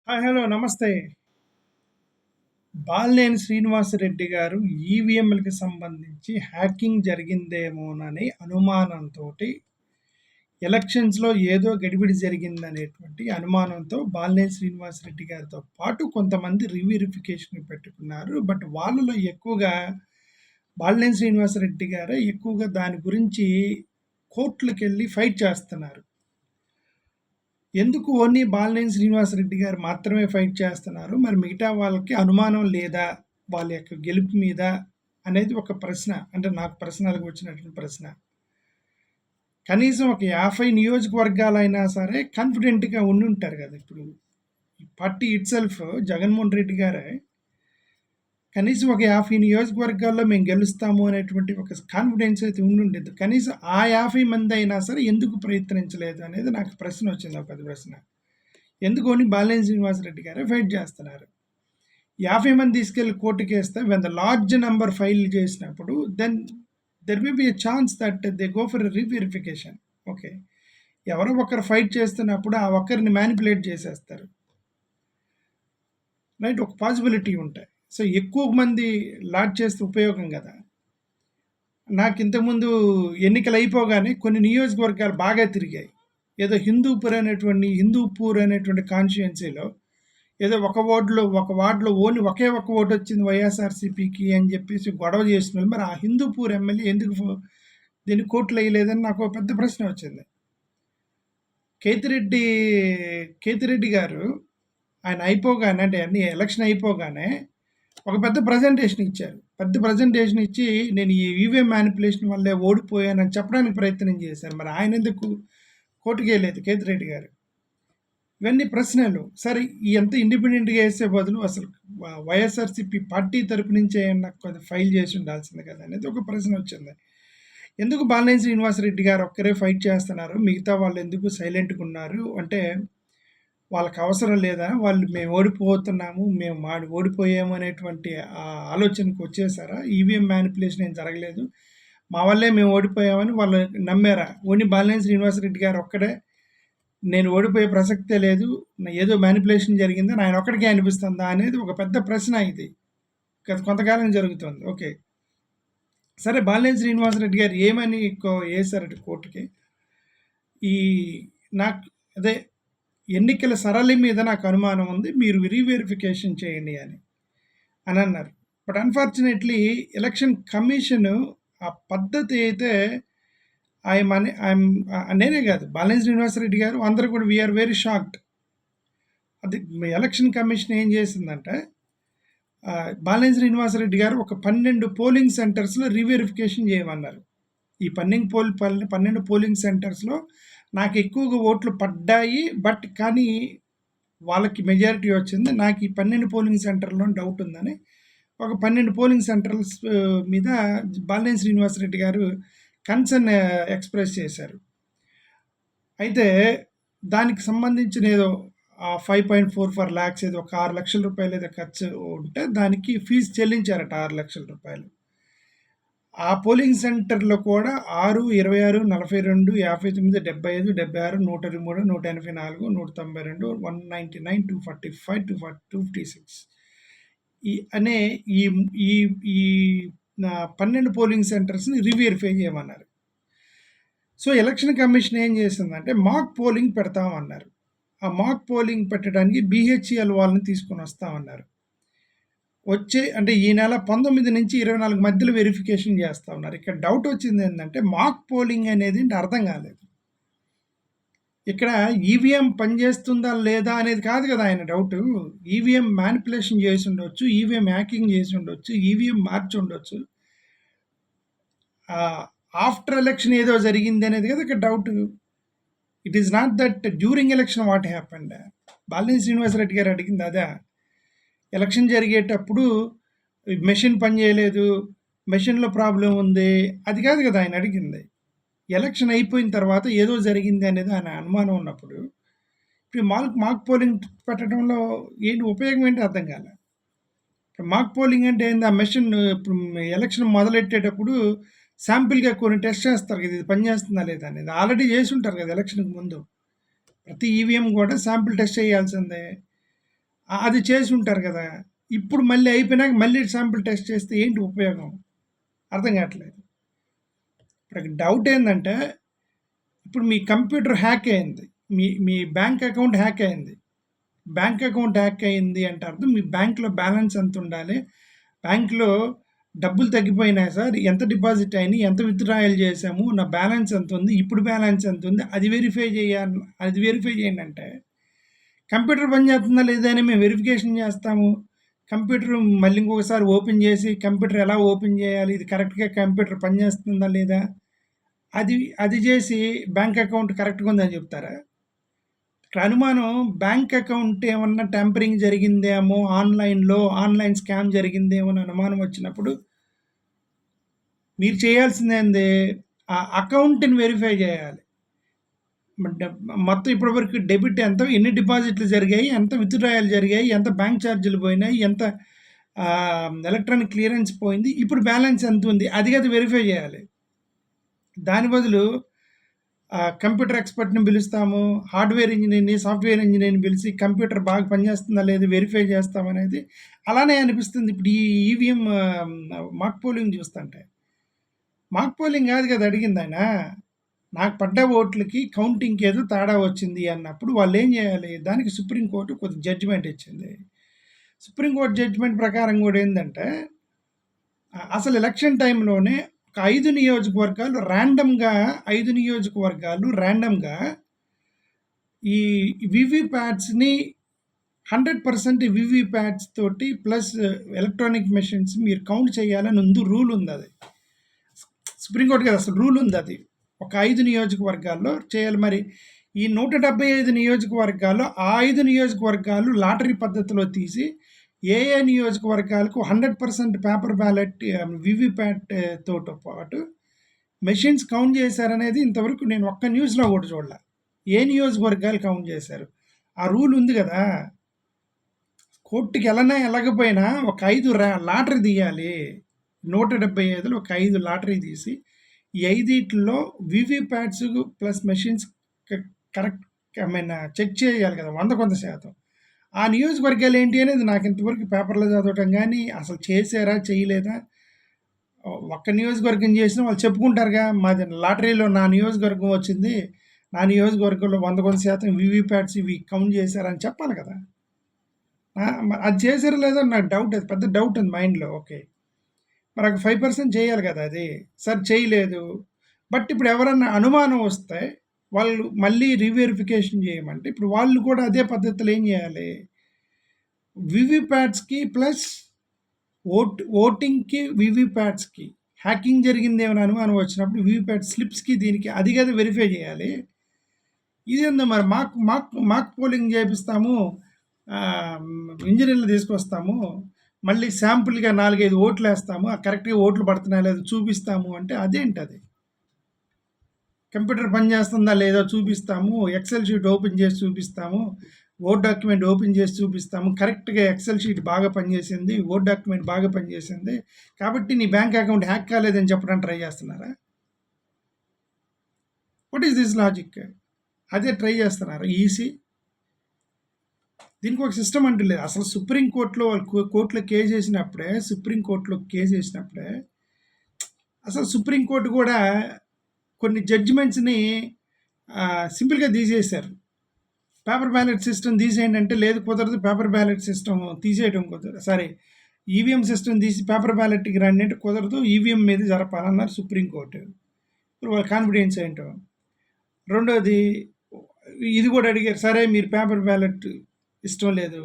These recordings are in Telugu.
హాయ్. హలో. నమస్తే. బాలినేని శ్రీనివాసరెడ్డి గారు ఈవీఎంలకి సంబంధించి హ్యాకింగ్ జరిగిందేమోనని అనుమానంతోటి ఎలక్షన్స్‌లో ఏదో గడిబిడి జరిగిందనేటువంటి అనుమానంతో బాలినేని శ్రీనివాసరెడ్డి గారితో పాటు కొంతమంది రీవెరిఫికేషన్ పెట్టుకున్నారు. బట్ వాళ్ళలో ఎక్కువగా బాలినేని శ్రీనివాసరెడ్డి గారే ఎక్కువగా దాని గురించి కోర్టులకెళ్ళి ఫైట్ చేస్తున్నారు. ఎందుకు ఓన్లీ బాలినేని శ్రీనివాసరెడ్డి గారు మాత్రమే ఫైట్ చేస్తున్నారు? మరి మిగతా వాళ్ళకి అనుమానం లేదా? వాళ్ళ యొక్క గెలుపు మీద అనేది ఒక ప్రశ్న. అంటే నాకు పర్సనల్‌గా వచ్చినటువంటి ప్రశ్న. కనీసం ఒక 50 నియోజకవర్గాలైనా సరే కాన్ఫిడెంట్‌గా ఉండుంటారు గదా! ఇప్పుడు ఈ పార్టీ ఇట్‌సెల్ఫ్ జగన్మోహన్ రెడ్డి గారే కనీసం ఒక 50 నియోజకవర్గాల్లో మేము గెలుస్తాము అనేటువంటి ఒక కాన్ఫిడెన్స్ అయితే ఉండుండేది. కనీసం ఆ 50 మంది అయినా సరే ఎందుకు ప్రయత్నించలేదు అనేది నాకు ప్రశ్న వచ్చింది. ఒక పెద్ద ప్రశ్న. ఎందుకు ఓన్లీ బాలినేని శ్రీనివాసరెడ్డి గారే ఫైట్ చేస్తున్నారు. 50 మంది తీసుకెళ్ళి కోర్టుకేస్తే when the large number file చేసినప్పుడు then there may be a chance that they go for reverification. Okay. ఎవరో ఒకరు ఫైట్ చేస్తున్నప్పుడు ఆ ఒక్కరిని మ్యానిపులేట్ చేసేస్తారు. రైట్. ఒక పాసిబిలిటీ ఉంటాయి. సో ఎక్కువ మంది లాడ్ చేస్తే ఉపయోగం కదా! నాకు ఇంతకుముందు ఎన్నికలు అయిపోగానే కొన్ని నియోజకవర్గాలు బాగా తిరిగాయి. ఏదో హిందూపూర్ అనేటువంటి కాన్స్టిట్యుయెన్సీలో ఏదో ఒక వార్డులో ఓన్లీ ఒకే ఒక ఓటు వచ్చింది వైఎస్ఆర్సీపీకి అని చెప్పేసి గొడవ చేసిన మరి ఆ హిందూపూర్ ఎమ్మెల్యే ఎందుకు దీన్ని కోర్టులు వేయలేదని నాకు ఒక పెద్ద ప్రశ్న వచ్చింది. కేతిరెడ్డి కేతిరెడ్డి గారు ఆయన అయిపోగానే అంటే అన్ని ఎలక్షన్ అయిపోగానే ఒక పెద్ద ప్రజెంటేషన్ ఇచ్చారు. పెద్ద ప్రజెంటేషన్ ఇచ్చి నేను ఈ ఈవీఎం మ్యానిపులేషన్ వల్లే ఓడిపోయానని చెప్పడానికి ప్రయత్నం చేశారు. మరి ఆయన ఎందుకు కోర్టుకి వేయలేదు కేతిరెడ్డి గారు? ఇవన్నీ ప్రశ్నలు. సరే ఎంత ఇండిపెండెంట్‌గా వేసే బదులు అసలు వైఎస్ఆర్‌సీపీ పార్టీ తరపు నుంచి ఏమన్నా కొద్దిగా ఫైల్ చేసి ఉండాల్సింది కదా! అనేది ఒక ప్రశ్న వచ్చింది. ఎందుకు బాలినేని శ్రీనివాసరెడ్డి గారు ఒక్కరే ఫైట్ చేస్తున్నారు? మిగతా వాళ్ళు ఎందుకు సైలెంట్‌గా ఉన్నారు? అంటే వాళ్ళకి అవసరం లేదా? వాళ్ళు మేము ఓడిపోతున్నాము, మేము ఓడిపోయాము అనేటువంటి ఆలోచనకు వచ్చేసారా? ఈవీఎం మ్యానిపులేషన్ ఏం జరగలేదు. మా వల్లే మేము ఓడిపోయామని వాళ్ళు నమ్మారా? ఓన్లీ బాలినేని శ్రీనివాసరెడ్డి గారు ఒక్కడే నేను ఓడిపోయే ప్రసక్తే లేదు. ఏదో మ్యానిపులేషన్ జరిగిందని ఆయన ఒక్కడికే అనిపిస్తుందా అనేది ఒక పెద్ద ప్రశ్న ఇది. గత కొంతకాలం జరుగుతుంది. ఓకే. సరే బాలినేని శ్రీనివాసరెడ్డి గారు ఏమని వేశారట కోర్టుకి? ఈ నాకు అదే ఎన్నికల సరళి మీద నాకు అనుమానం ఉంది. మీరు రీవెరిఫికేషన్ చేయండి అని అన్నారు. బట్ అన్ఫార్చునేట్లీ ఎలక్షన్ కమిషన్ ఆ పద్ధతి అయితే నేనే కాదు బాలినేని శ్రీనివాసరెడ్డి గారు అందరూ కూడా వీఆర్ వెరీ షాక్డ్. అది ఎలక్షన్ కమిషన్ ఏం చేసిందంటే బాలినేని శ్రీనివాసరెడ్డి గారు ఒక 12 పోలింగ్ సెంటర్స్లో రీవెరిఫికేషన్ చేయమన్నారు. ఈ 12 పోలింగ్ సెంటర్స్లో నాకు ఎక్కువగా ఓట్లు పడ్డాయి. బట్ కానీ వాళ్ళకి మెజారిటీ వచ్చింది. నాకు ఈ 12 పోలింగ్ సెంటర్లో డౌట్ ఉందని ఒక 12 పోలింగ్ సెంటర్స్ మీద బాలినేని శ్రీనివాసరెడ్డి గారు కన్సర్న్ ఎక్స్ప్రెస్ చేశారు. అయితే దానికి సంబంధించిన ఏదో 5.44 లాక్స్ ఏదో ఒక 6 లక్షల రూపాయలు ఏదో ఖర్చు ఉంటే దానికి ఫీజు చెల్లించారట 6 లక్షల రూపాయలు. ఆ పోలింగ్ సెంటర్లో కూడా 6, 26, 42, 59, 75, 76, 123, 184, 192, 199, 245, 256 అనే ఈ ఈ ఈ 12 పోలింగ్ సెంటర్స్ని రీవెరిఫై చేయమన్నారు. సో ఎలక్షన్ కమిషన్ ఏం చేసిందంటే మాక్ పోలింగ్ పెడతామన్నారు. ఆ మాక్ పోలింగ్ పెట్టడానికి బీహెచ్ఈఎల్ వాళ్ళని తీసుకొని వస్తామన్నారు. అంటే ఈ నెల 19 నుంచి 24 మధ్యలో వెరిఫికేషన్ చేస్తూ ఉన్నారు. ఇక్కడ డౌట్ వచ్చింది ఏంటంటే మాక్ పోలింగ్ అనేది అర్థం కాలేదు. ఇక్కడ ఈవీఎం పనిచేస్తుందా లేదా అనేది కాదు కదా ఆయన డౌట్. ఈవీఎం మ్యానిపులేషన్ చేసి ఉండొచ్చు, ఈవీఎం హ్యాకింగ్ చేసి ఉండొచ్చు, ఈవీఎం మార్చి ఉండొచ్చు. ఆఫ్టర్ ఎలక్షన్ ఏదో జరిగింది అనేది కదా ఇక్కడ doubt. It is not that during election what happened. Balineni Srinivasa Reddy garu అడిగింది అదే. ఎలక్షన్ జరిగేటప్పుడు మెషిన్ పనిచేయలేదు, మెషిన్లో ప్రాబ్లం ఉంది, అది కాదు కదా ఆయన అడిగింది. ఎలక్షన్ అయిపోయిన తర్వాత ఏదో జరిగింది అనేది ఆయన అనుమానం ఉన్నప్పుడు ఇప్పుడు మాక్ పోలింగ్ పెట్టడంలో ఏంటి ఉపయోగం ఏంటి అర్థం కాలే. మాక్ పోలింగ్ అంటే ఏంది? ఆ మెషిన్ ఇప్పుడు ఎలక్షన్ మొదలెట్టేటప్పుడు శాంపిల్గా కొన్ని టెస్ట్ చేస్తారు కదా, ఇది పనిచేస్తుందా లేదా అనేది. ఆల్రెడీ చేసి ఉంటారు కదా ఎలక్షన్కి ముందు. ప్రతి ఈవీఎం కూడా శాంపిల్ టెస్ట్ చేయాల్సిందే. అది చేసి ఉంటారు కదా! ఇప్పుడు మళ్ళీ అయిపోయినాక మళ్ళీ శాంపుల్ టెస్ట్ చేస్తే ఏంటి ఉపయోగం? అర్థం కావట్లేదు. ఇప్పుడు డౌట్ ఏందంటే, ఇప్పుడు మీ కంప్యూటర్ హ్యాక్ అయింది. మీ మీ బ్యాంక్ అకౌంట్ హ్యాక్ అయింది. బ్యాంక్ అకౌంట్ హ్యాక్ అయింది అంటే అర్థం మీ బ్యాంక్‌లో బ్యాలెన్స్ ఎంతుండాలి? బ్యాంక్‌లో డబ్బులు తగ్గిపోయినాయి సార్. ఎంత డిపాజిట్ అయినాయి? ఎంత విత్‌డ్రాయల్ చేశాము? నా బ్యాలెన్స్ ఎంతుంది? ఇప్పుడు బ్యాలెన్స్ ఎంతుంది? అది వెరిఫై చేయండంటే, కంప్యూటర్ పనిచేస్తుందా లేదా అని మేము వెరిఫికేషన్ చేస్తాము. కంప్యూటర్ మళ్ళీ ఇంకొకసారి ఓపెన్ చేసి, కంప్యూటర్ ఎలా ఓపెన్ చేయాలి? ఇది కరెక్ట్‌గా కంప్యూటర్ పనిచేస్తుందా లేదా? అది అది చేసి బ్యాంక్ అకౌంట్ కరెక్ట్‌గా ఉందని చెప్తారా? ఇక్కడ అనుమానం బ్యాంక్ అకౌంట్ ఏమన్నా ట్యాంపరింగ్ జరిగిందేమో, ఆన్లైన్ స్కామ్ జరిగిందేమో అని అనుమానం వచ్చినప్పుడు మీరు చేయాల్సిందేంది? ఆ అకౌంట్‌ని వెరిఫై చేయాలి. మొత్తం ఇప్పటివరకు డెబిట్ ఎంత, ఎన్ని డిపాజిట్లు జరిగాయి, ఎంత విత్‌డ్రాయల్ జరిగాయి, ఎంత బ్యాంక్ ఛార్జీలు పోయినాయి, ఎంత ఎలక్ట్రానిక్ క్లియరెన్స్ పోయింది, ఇప్పుడు బ్యాలెన్స్ ఎంత ఉంది, అది కదా వెరిఫై చేయాలి. దాని బదులు కంప్యూటర్ ఎక్స్పర్ట్‌ని పిలుస్తాము, హార్డ్‌వేర్ ఇంజినీర్‌ని, సాఫ్ట్‌వేర్ ఇంజినీర్‌ని పిలిచి కంప్యూటర్ బాగా పనిచేస్తుందా లేదా వెరిఫై చేస్తామనేది అలానే అనిపిస్తుంది. ఇప్పుడు ఈ ఈవీఎం మాక్ పోలింగ్ చూస్తుంటే. మాక్ పోలింగ్ కాదు కదా అడిగిందాయన. నాకు పడ్డ ఓట్లకి కౌంటింగ్‌కి ఏదో తేడా వచ్చింది అన్నప్పుడు వాళ్ళేం చేయాలి? దానికి సుప్రీం కోర్ట్ కొద్ది జడ్జిమెంట్ ఇచ్చింది. సుప్రీం కోర్ట్ జడ్జిమెంట్ ప్రకారం కూడా ఏందంటే, అసలు ఎలక్షన్ టైంలోనే ఒక 5 నియోజకవర్గాలు ర్యాండమ్‌గా ఈ వీవీప్యాట్స్‌ని 100% వీవీప్యాట్స్ తోటి ప్లస్ ఎలక్ట్రానిక్ మెషిన్స్ మీరు కౌంట్ చేయాలని రూల్ ఉంది అది. సుప్రీంకోర్టు కదా అసలు రూల్ ఉంది అది. ఒక 5 నియోజకవర్గాల్లో చేయాలి. మరి ఈ 175 నియోజకవర్గాల్లో ఆ 5 నియోజకవర్గాలు లాటరీ పద్ధతిలో తీసి ఏ నియోజకవర్గాలకు 100% పేపర్ బ్యాలెట్ వీవీప్యాట్ తోతో పాటు మెషిన్స్ కౌంట్ చేశారనేది ఇంతవరకు నేను ఒక్క న్యూస్లో కూడా చూడలే. ఏ నియోజకవర్గాలు కౌంట్ చేశారు? ఆ రూల్ ఉంది కదా. కోర్టుకి వెళ్ళకపోయినా ఒక 5 లాటరీ తీయాలి. 175లో ఒక 5 లాటరీ తీసి ఈ 5 VVPATs plus machines correct check చేయాలి కదా 100%. ఆ నియోజకవర్గాలు ఏంటి అనేది నాకు ఇంతవరకు పేపర్లో చదవటం కానీ అసలు చేశారా చేయలేదా, ఒక్క నియోజకవర్గం చేసినా వాళ్ళు చెప్పుకుంటారుగా మాది లాటరీలో నా నియోజకవర్గం వచ్చింది, నా నియోజకవర్గంలో 100% వీవీప్యాట్స్ ఇవి కౌంట్ చేశారని చెప్పాలి కదా. అది చేశారో లేదో నాకు డౌట్, అది పెద్ద డౌట్ ఉంది మైండ్లో. ఓకే, మరి 5% చేయాలి కదా అది. సార్ చేయలేదు, బట్ ఇప్పుడు ఎవరన్నా అనుమానం వస్తే వాళ్ళు మళ్ళీ రీవెరిఫికేషన్ చేయమంటే ఇప్పుడు వాళ్ళు కూడా అదే పద్ధతిలో ఏం చేయాలి? వీవీప్యాట్స్కి ప్లస్ ఓటింగ్కి వీవీప్యాట్స్కి హ్యాకింగ్ జరిగింది ఏమైనా అనుమానం వచ్చినప్పుడు వీవీప్యాట్ స్లిప్స్కి దీనికి అది కదా వెరిఫై చేయాలి. ఇదేందో మరి మాక్ పోలింగ్ చేపిస్తాము, ఇంజనీర్లు తీసుకొస్తాము, మళ్ళీ శాంపుల్గా 4-5 ఓట్లు వేస్తాము, కరెక్ట్గా ఓట్లు పడుతున్నాయా లేదో చూపిస్తాము అంటే అదేంటి? అది కంప్యూటర్ పనిచేస్తుందా లేదో చూపిస్తాము, ఎక్సెల్ షీట్ ఓపెన్ చేసి చూపిస్తాము, వర్డ్ డాక్యుమెంట్ ఓపెన్ చేసి చూపిస్తాము, కరెక్ట్గా ఎక్సెల్ షీట్ బాగా పనిచేసింది, వర్డ్ డాక్యుమెంట్ బాగా పనిచేసింది కాబట్టి నీ బ్యాంక్ అకౌంట్ హ్యాక్ కాలేదని చెప్పడానికి ట్రై చేస్తున్నారా? What is this logic? అదే ట్రై చేస్తున్నారు ఈసీ. దీనికి ఒక సిస్టమ్ అంటూ లేదు. అసలు సుప్రీంకోర్టులో వాళ్ళు కోర్టులో కేసు వేసినప్పుడే అసలు సుప్రీంకోర్టు కూడా కొన్ని జడ్జిమెంట్స్ని సింపుల్గా తీసేశారు. పేపర్ బ్యాలెట్ సిస్టమ్ తీసేయండి అంటే లేదు, కుదరదు, పేపర్ బ్యాలెట్ సిస్టమ్ తీసేయడం కుదరదు, సరే ఈవీఎం సిస్టమ్ తీసి పేపర్ బ్యాలెట్కి రండి అంటే కుదరదు, ఈవీఎం మీద జరపాలన్నారు సుప్రీంకోర్టు. ఇప్పుడు వాళ్ళ కాన్ఫిడెన్స్ ఏంటో. రెండోది ఇది కూడా అడిగారు, సరే మీరు పేపర్ బ్యాలెట్ ఇష్టం లేదు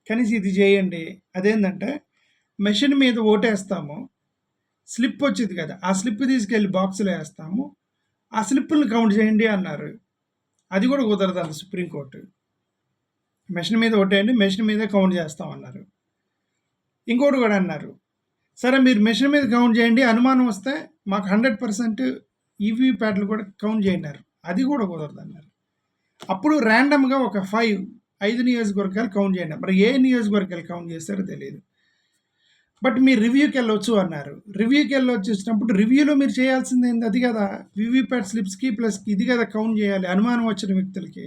కనీసం ఇది చేయండి. అదేంటంటే మెషిన్ మీద ఓటేస్తాము, స్లిప్ వచ్చింది కదా, ఆ స్లిప్ తీసుకెళ్ళి బాక్స్లో వేస్తాము, ఆ స్లిప్పులను కౌంట్ చేయండి అన్నారు. అది కూడా కుదరదు అంత సుప్రీంకోర్టు. మెషిన్ మీద ఓటేయండి, మెషిన్ మీదే కౌంట్ చేస్తామన్నారు. ఇంకోటి కూడా అన్నారు, సరే మీరు మెషిన్ మీద కౌంట్ చేయండి, అనుమానం వస్తే మాకు 100% ఈవీప్యాట్లు కూడా కౌంట్ చేయన్నారు. అది కూడా కుదరదు అన్నారు. అప్పుడు ర్యాండమ్గా ఒక 5 నియోజకవర్గాలు కౌంట్ చేయండి. మరి ఏ నియోజకవర్గాలు కౌంట్ చేస్తారో తెలియదు. బట్ మీరు రివ్యూకి వెళ్ళొచ్చు అన్నారు. రివ్యూకి వెళ్ళొచ్చినప్పుడు రివ్యూలో మీరు చేయాల్సింది ఏంది? అది కదా వీవీప్యాట్ స్లిప్స్కి ప్లస్ ఇది కదా కౌంట్ చేయాలి అనుమానం వచ్చిన వ్యక్తులకి.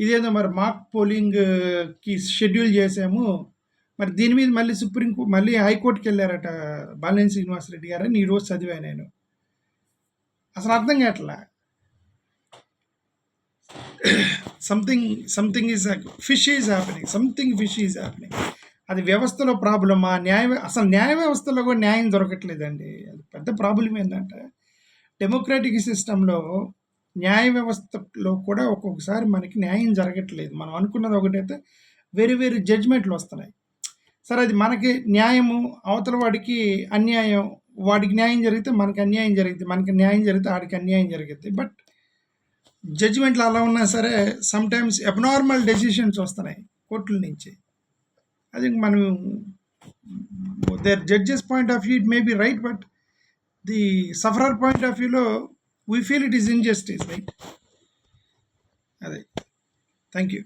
ఇదేదో మరి మాక్ పోలింగ్కి షెడ్యూల్ చేసాము, మరి దీని మీద మళ్ళీ మళ్ళీ హైకోర్టుకి వెళ్ళారట బాలినేని శ్రీనివాసరెడ్డి గారు అని ఈరోజు చదివా నేను. అసలు అర్థం కావట్లా. Something is fish is happening, something fish is happening. అది వ్యవస్థలో ప్రాబ్లమా, అసలు న్యాయ వ్యవస్థలో కూడా న్యాయం దొరకట్లేదండి. అది పెద్ద ప్రాబ్లం ఏంటంటే డెమోక్రాటిక్ సిస్టంలో న్యాయ వ్యవస్థలో కూడా ఒక్కొక్కసారి మనకి న్యాయం జరగట్లేదు. మనం అనుకున్నది ఒకటైతే వేరే వేరే జడ్జిమెంట్లు వస్తున్నాయి. సరే, అది మనకి న్యాయము, అవతల వాడికి అన్యాయం, వాడికి న్యాయం జరిగితే మనకి అన్యాయం జరిగింది, మనకి న్యాయం జరిగితే వాడికి అన్యాయం జరుగుద్ది. బట్ జడ్జిమెంట్లు అలా ఉన్నా సరే సమ్టైమ్స్ అబ్నార్మల్ డెసిషన్స్ వస్తున్నాయి కోర్టుల నుంచి. అది మనం there judges point of view it may be right, but the sufferer point of వ్యూలో we feel it is injustice, right? అదే. Thank you.